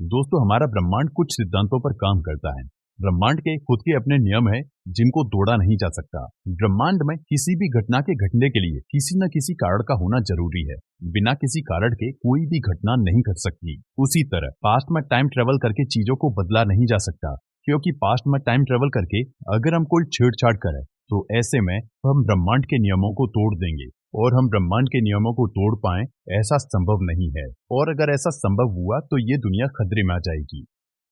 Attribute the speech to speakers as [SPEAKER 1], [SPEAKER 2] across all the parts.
[SPEAKER 1] दोस्तों, हमारा ब्रह्मांड कुछ सिद्धांतों पर काम करता है। ब्रह्मांड के खुद के अपने नियम है जिनको तोड़ा नहीं जा सकता। ब्रह्मांड में किसी भी घटना के घटने के लिए किसी न किसी कारण का होना जरूरी है। बिना किसी कारण के कोई भी घटना नहीं घट सकती। उसी तरह पास्ट में टाइम ट्रेवल करके चीजों को बदला नहीं जा सकता, क्योंकि पास्ट में टाइम ट्रेवल करके अगर हम कोई छेड़छाड़ करें तो ऐसे में हम ब्रह्मांड के नियमों को तोड़ देंगे, और हम ब्रह्मांड के नियमों को तोड़ पाएं ऐसा संभव नहीं है। और अगर ऐसा संभव हुआ तो ये दुनिया खतरे में आ जाएगी।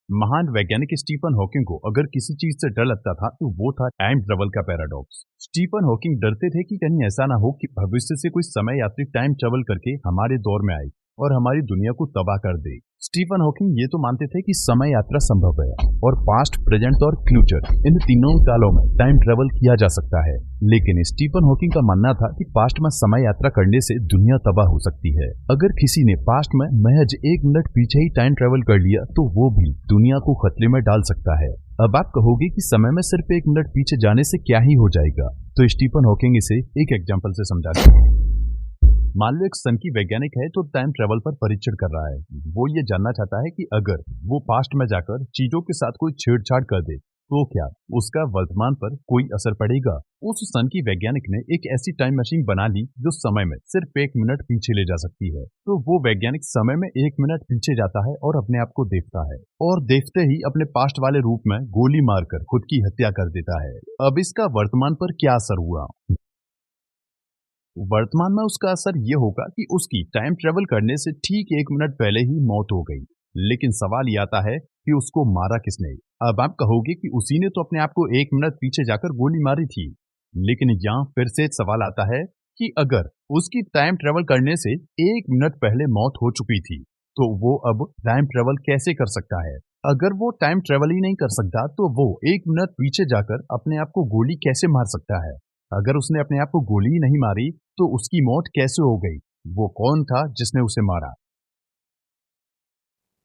[SPEAKER 1] महान वैज्ञानिक स्टीफन हॉकिंग को अगर किसी चीज से डर लगता था तो वो था टाइम ट्रेवल का पैराडॉक्स। स्टीफन हॉकिंग डरते थे कि कहीं ऐसा ना हो कि भविष्य से कोई समय यात्री टाइम ट्रेवल करके हमारे दौर में आए और हमारी दुनिया को तबाह कर दे। स्टीफन हॉकिंग ये तो मानते थे कि समय यात्रा संभव है और पास्ट, प्रेजेंट और फ्यूचर इन तीनों कालों में टाइम ट्रेवल किया जा सकता है। लेकिन स्टीफन हॉकिंग का मानना था कि पास्ट में समय यात्रा करने से दुनिया तबाह हो सकती है। अगर किसी ने पास्ट में महज 1 मिनट पीछे ही टाइम ट्रेवल कर लिया तो वो भी दुनिया को खतरे में डाल सकता है। अब आप कहोगे कि समय में सिर्फ 1 मिनट पीछे जाने से क्या ही हो जाएगा, तो स्टीफन हॉकिंग इसे एक एग्जाम्पल से समझाते हैं। मान लो एक सन की वैज्ञानिक है जो टाइम ट्रेवल पर परीक्षण कर रहा है। वो ये जानना चाहता है कि अगर वो पास्ट में जाकर चीजों के साथ कोई छेड़छाड़ कर दे तो क्या उसका वर्तमान पर कोई असर पड़ेगा। उस सन की वैज्ञानिक ने एक ऐसी टाइम मशीन बना ली जो समय में सिर्फ 1 मिनट पीछे ले जा सकती है। तो वो वैज्ञानिक समय में 1 मिनट पीछे जाता है और अपने आप को देखता है, और देखते ही अपने पास्ट वाले रूप में गोली मारकर खुद की हत्या कर देता है। अब इसका वर्तमान पर क्या असर हुआ? वर्तमान में उसका असर ये होगा कि उसकी टाइम ट्रेवल करने से ठीक 1 मिनट पहले ही मौत हो गई। लेकिन सवाल ये आता है कि उसको मारा किसने। अब आप कहोगे कि उसी ने तो अपने आप को 1 मिनट पीछे जाकर गोली मारी थी। लेकिन यहाँ फिर से सवाल आता है कि अगर उसकी टाइम ट्रेवल करने से 1 मिनट पहले मौत हो चुकी थी तो वो अब टाइम ट्रेवल कैसे कर सकता है? अगर वो टाइम ट्रेवल ही नहीं कर सकता तो वो 1 मिनट पीछे जाकर अपने आप को गोली कैसे मार सकता है? अगर उसने अपने आप को गोली ही नहीं मारी तो उसकी मौत कैसे हो गई? वो कौन था जिसने उसे मारा?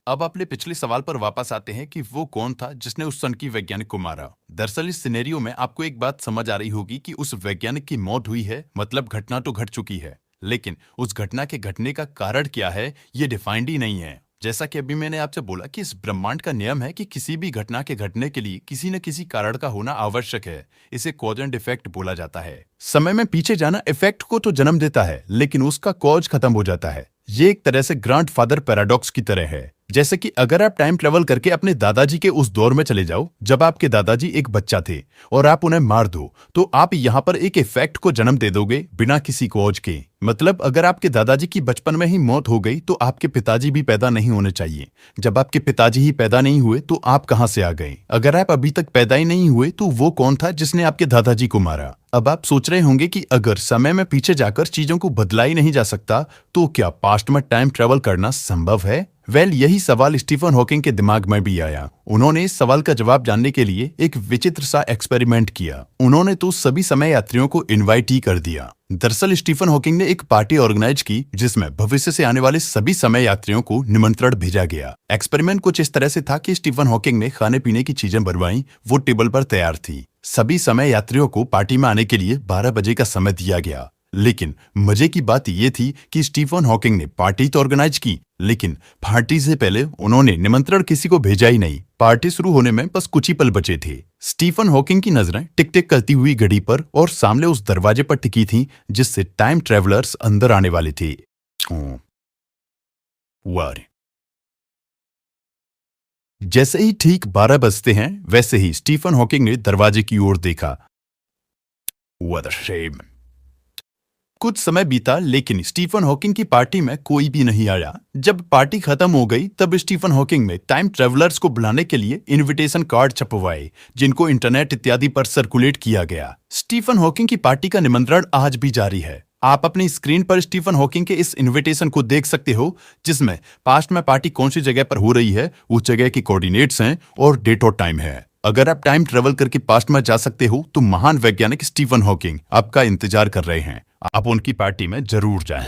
[SPEAKER 2] अब अपने पिछले सवाल पर वापस आते हैं कि वो कौन था जिसने उस सन की वैज्ञानिक को मारा। दरअसल इस सिनेरियो में आपको एक बात समझ आ रही होगी कि उस वैज्ञानिक की मौत हुई है, मतलब घटना तो घट चुकी है, लेकिन उस घटना के घटने का कारण क्या है ये डिफाइंड ही नहीं है। जैसा कि अभी मैंने आपसे बोला कि इस ब्रह्मांड का नियम है कि किसी भी घटना के घटने के लिए किसी न किसी कारण का होना आवश्यक है। इसे कॉज एंड इफेक्ट बोला जाता है। समय में पीछे जाना इफेक्ट को तो जन्म देता है, लेकिन उसका कॉज खत्म हो जाता है। ये एक तरह से ग्रैंडफादर पैराडॉक्स की तरह है। जैसे कि अगर आप टाइम ट्रेवल करके अपने दादाजी के उस दौर में चले जाओ जब आपके दादाजी एक बच्चा थे और आप उन्हें मार दो, तो आप यहाँ पर एक इफेक्ट को जन्म दे दोगे बिना किसी कॉज के। मतलब अगर आपके दादाजी की बचपन में ही मौत हो गई तो आपके पिताजी भी पैदा नहीं होने चाहिए। जब आपके पिताजी ही पैदा नहीं हुए तो आप कहां से आ गए? अगर आप अभी तक पैदा ही नहीं हुए तो वो कौन था जिसने आपके दादाजी को मारा? अब आप सोच रहे होंगे कि अगर समय में पीछे जाकर चीजों को बदला ही नहीं जा सकता तो क्या पास्ट में टाइम ट्रेवल करना संभव है? यही सवाल स्टीफन हॉकिंग के दिमाग में भी आया। उन्होंने इस सवाल का जवाब जानने के लिए एक विचित्र सा एक्सपेरिमेंट किया। उन्होंने तो सभी समय यात्रियों को इनवाइट ही कर दिया। दरअसल स्टीफन हॉकिंग ने एक पार्टी ऑर्गेनाइज की जिसमें भविष्य से आने वाले सभी समय यात्रियों को निमंत्रण भेजा गया। एक्सपेरिमेंट कुछ इस तरह से था कि स्टीफन हॉकिंग ने खाने पीने की चीजें बनवाई, वो टेबल पर तैयार थी। सभी समय यात्रियों को पार्टी में आने के लिए 12 बजे का समय दिया गया। लेकिन मजे की बात यह थी कि स्टीफन हॉकिंग ने पार्टी तो ऑर्गेनाइज की, लेकिन पार्टी से पहले उन्होंने निमंत्रण किसी को भेजा ही नहीं। पार्टी शुरू होने में बस कुछ ही पल बचे थे। स्टीफन हॉकिंग की नजरें टिक टिक करती हुई घड़ी पर और सामने उस दरवाजे पर टिकी थीं जिससे टाइम ट्रेवलर्स अंदर आने वाले थे। जैसे ही ठीक 12 बजते हैं वैसे ही स्टीफन हॉकिंग ने दरवाजे की ओर देखा। What a shame. कुछ समय बीता लेकिन स्टीफन हॉकिंग की पार्टी में कोई भी नहीं आया। जब पार्टी खत्म हो गई तब स्टीफन हॉकिंग ने टाइम ट्रेवलर्स को बुलाने के लिए इनविटेशन कार्ड छपवाए जिनको इंटरनेट इत्यादि पर सर्कुलेट किया गया। स्टीफन हॉकिंग की पार्टी का निमंत्रण आज भी जारी है। आप अपनी स्क्रीन पर स्टीफन हॉकिंग के इस इनविटेशन को देख सकते हो जिसमें पास्ट में पार्टी कौन सी जगह पर हो रही है, उस जगह की कोऑर्डिनेट्स हैं और डेट और टाइम है। अगर आप टाइम ट्रेवल करके पास्ट में जा सकते हो तो महान वैज्ञानिक स्टीफन हॉकिंग आपका इंतजार कर रहे हैं। आप उनकी पार्टी में जरूर जाएं।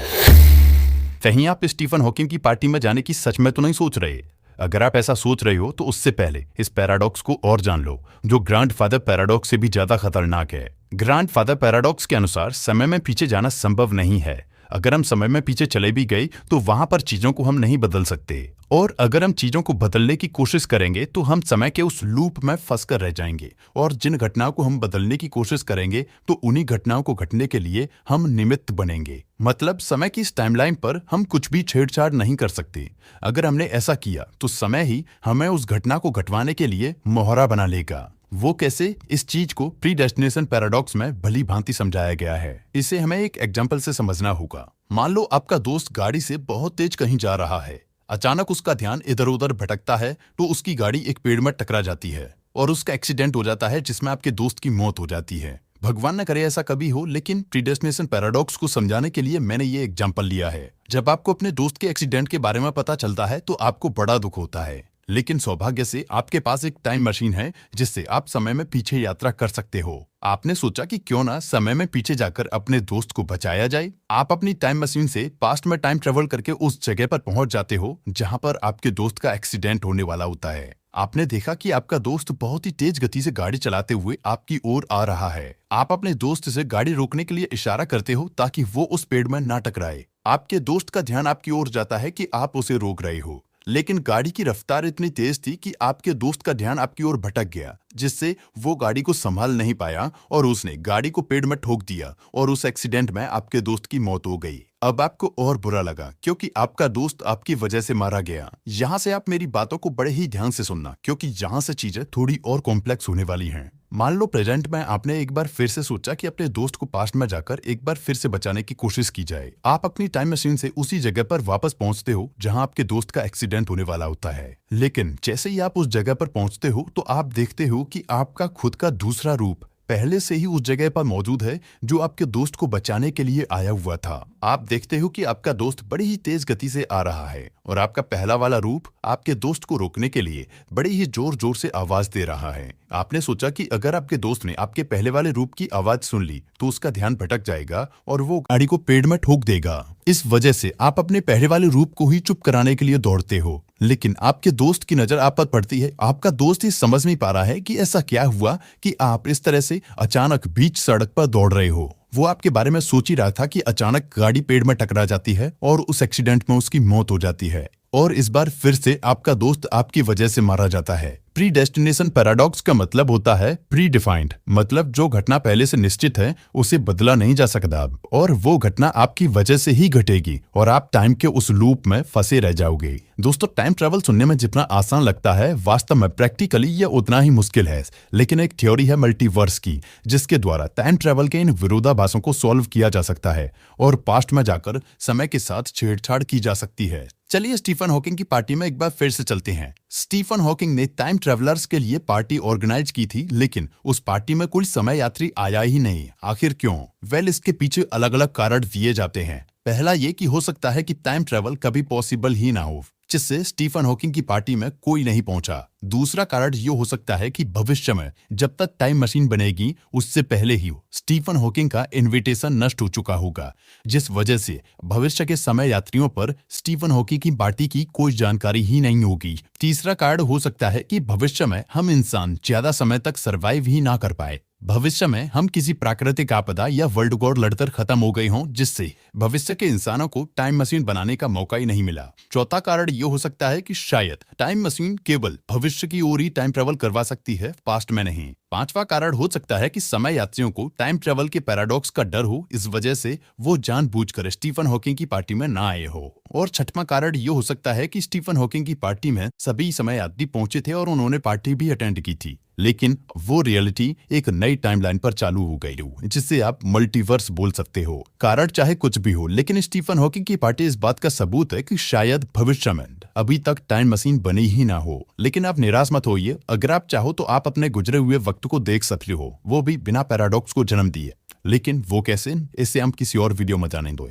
[SPEAKER 2] कहीं आप स्टीफन हॉकिंग की पार्टी में जाने की सच में तो नहीं सोच रहे? अगर आप ऐसा सोच रहे हो तो उससे पहले इस पैराडॉक्स को और जान लो जो ग्रैंडफादर पैराडॉक्स से भी ज्यादा खतरनाक है। ग्रैंडफादर पैराडॉक्स के अनुसार समय में पीछे जाना संभव नहीं है। अगर हम समय में पीछे चले भी गए तो वहां पर चीजों को हम नहीं बदल सकते, और अगर हम चीजों को बदलने की कोशिश करेंगे तो हम समय के उस लूप में फंस कर रह जाएंगे, और जिन घटनाओं को हम बदलने की कोशिश करेंगे तो उन्हीं घटनाओं को घटने के लिए हम निमित्त बनेंगे। मतलब समय की इस टाइमलाइन पर हम कुछ भी छेड़छाड़ नहीं कर सकते। अगर हमने ऐसा किया तो समय ही हमें उस घटना को घटवाने के लिए मोहरा बना लेगा। वो कैसे, इस चीज को प्रीडेस्टिनेशन पैराडॉक्स में भली भांति समझाया गया है। इसे हमें एक एग्जाम्पल से समझना होगा। मान लो आपका दोस्त गाड़ी से बहुत तेज कहीं जा रहा है, अचानक उसका ध्यान इधर उधर भटकता है तो उसकी गाड़ी एक पेड़ में टकरा जाती है और उसका एक्सीडेंट हो जाता है, जिसमें आपके दोस्त की मौत हो जाती है। भगवान न करे ऐसा कभी हो, लेकिन प्रीडेस्टिनेशन पैराडॉक्स को समझाने के लिए मैंने ये एग्जाम्पल लिया है। जब आपको अपने दोस्त के एक्सीडेंट के बारे में पता चलता है तो आपको बड़ा दुख होता है, लेकिन सौभाग्य से आपके पास एक टाइम मशीन है जिससे आप समय में पीछे यात्रा कर सकते हो। आपने सोचा कि क्यों ना समय में पीछे जाकर अपने दोस्त को बचाया जाए। आप अपनी टाइम मशीन से पास्ट में टाइम ट्रेवल करके उस जगह पर पहुंच जाते हो जहां पर आपके दोस्त का एक्सीडेंट होने वाला होता है। आपने देखा कि आपका दोस्त बहुत ही तेज गति से गाड़ी चलाते हुए आपकी ओर आ रहा है। आप अपने दोस्त से गाड़ी रोकने के लिए इशारा करते हो ताकि वो उस पेड़ में ना टकराए। आपके दोस्त का ध्यान आपकी ओर जाता है कि आप उसे रोक रहे हो, लेकिन गाड़ी की रफ्तार इतनी तेज थी कि आपके दोस्त का ध्यान आपकी ओर भटक गया, जिससे वो गाड़ी को संभाल नहीं पाया और उसने गाड़ी को पेड़ में ठोक दिया और उस एक्सीडेंट में आपके दोस्त की मौत हो गई। अब आपको और बुरा लगा क्योंकि आपका दोस्त आपकी वजह से मारा गया। यहाँ से आप मेरी बातों को बड़े ही ध्यान से सुनना, क्योंकि यहाँ से चीजें थोड़ी और कॉम्प्लेक्स होने वाली हैं। मान लो प्रेजेंट में आपने एक बार फिर से सोचा कि अपने दोस्त को पास्ट में जाकर एक बार फिर से बचाने की कोशिश की जाए। आप अपनी टाइम मशीन से उसी जगह पर वापस पहुंचते हो जहां आपके दोस्त का एक्सीडेंट होने वाला होता है। लेकिन जैसे ही आप उस जगह पर पहुंचते हो तो आप देखते हो कि आपका खुद का दूसरा रूप पहले से ही उस जगह पर मौजूद है जो आपके दोस्त को बचाने के लिए आया हुआ था। आप देखते हो कि आपका दोस्त बड़ी ही तेज गति से आ रहा है और आपका पहला वाला रूप आपके दोस्त को रोकने के लिए बड़ी ही जोर जोर से आवाज दे रहा है। आपने सोचा कि अगर आपके दोस्त ने आपके पहले वाले रूप की आवाज सुन ली तो उसका ध्यान भटक जाएगा और वो गाड़ी को पेड़ में ठोक देगा। इस वजह से आप अपने पहले वाले रूप को ही चुप कराने के लिए दौड़ते हो, लेकिन आपके दोस्त की नजर आप पर पड़ती है। आपका दोस्त ही समझ नहीं पा रहा है कि ऐसा क्या हुआ कि आप इस तरह से अचानक बीच सड़क पर दौड़ रहे हो। वो आपके बारे में सोच ही रहा था कि अचानक गाड़ी पेड़ में टकरा जाती है और उस एक्सीडेंट में उसकी मौत हो जाती है, और इस बार फिर से आपका दोस्त आपकी वजह से मारा जाता है। प्रीडेस्टिनेशन पैराडॉक्स का मतलब होता है प्री डिफाइंड, मतलब जो घटना पहले से निश्चित है उसे बदला नहीं जा सकता और वो घटना आपकी वजह से ही घटेगी और आप टाइम के उस लूप में फंसे रह जाओगे। दोस्तों, टाइम ट्रैवल सुनने में जितना आसान लगता है वास्तव में प्रैक्टिकली यह उतना ही मुश्किल है। लेकिन एक थ्योरी है मल्टीवर्स की, जिसके द्वारा टाइम ट्रैवल के इन विरोधाभासों को सॉल्व किया जा सकता है और पास्ट में जाकर समय के साथ छेड़छाड़ की जा सकती है। चलिए स्टीफन हॉकिंग की पार्टी में एक बार फिर से चलते हैं। स्टीफन हॉकिंग ने टाइम ट्रैवलर्स के लिए पार्टी ऑर्गेनाइज की थी, लेकिन उस पार्टी में कोई समय यात्री आया ही नहीं। आखिर क्यों? वेल, इसके पीछे अलग अलग कारण दिए जाते हैं। पहला ये कि हो सकता है कि टाइम ट्रैवल कभी पॉसिबल ही ना हो, जिससे स्टीफन हॉकिंग की पार्टी में कोई नहीं पहुंचा। दूसरा कारण ये हो सकता है कि भविष्य में जब तक टाइम मशीन बनेगी उससे पहले ही स्टीफन हॉकिंग का इनविटेशन नष्ट हो चुका होगा, जिस वजह से भविष्य के समय यात्रियों पर स्टीफन हॉकिंग की पार्टी की कोई जानकारी ही नहीं होगी। तीसरा कारण हो सकता है कि भविष्य में हम इंसान ज्यादा समय तक सरवाइव ही ना कर पाए। भविष्य में हम किसी प्राकृतिक आपदा या वर्ल्ड वॉर लड़कर खत्म हो गए हों, जिससे भविष्य के इंसानों को टाइम मशीन बनाने का मौका ही नहीं मिला। चौथा कारण ये हो सकता है कि शायद टाइम मशीन केवल भविष्य की ओर ही टाइम ट्रेवल करवा सकती है, पास्ट में नहीं। पांचवा कारण हो सकता है कि समय यात्रियों को टाइम ट्रेवल के पैराडॉक्स का डर हो, इस वजह से वो जानबूझकर स्टीफन हॉकिंग की पार्टी में ना आए हो। और छठवां कारण ये हो सकता है कि स्टीफन हॉकिंग की पार्टी में सभी समय यात्री पहुंचे थे और उन्होंने पार्टी भी अटेंड की थी, लेकिन वो रियलिटी एक नई टाइमलाइन पर चालू हो गई, जिससे आप मल्टीवर्स बोल सकते हो। कारण चाहे कुछ भी हो, लेकिन स्टीफन हॉकिंग की पार्टी इस बात का सबूत है कि शायद भविष्य में अभी तक टाइम मशीन बनी ही ना हो। लेकिन आप निराश मत होइए, अगर आप चाहो तो आप अपने गुजरे हुए वक्त को देख सकते हो, वो भी बिना पैराडॉक्स को जन्म दिए। लेकिन वो कैसे, इससे हम किसी और वीडियो में जाने दो।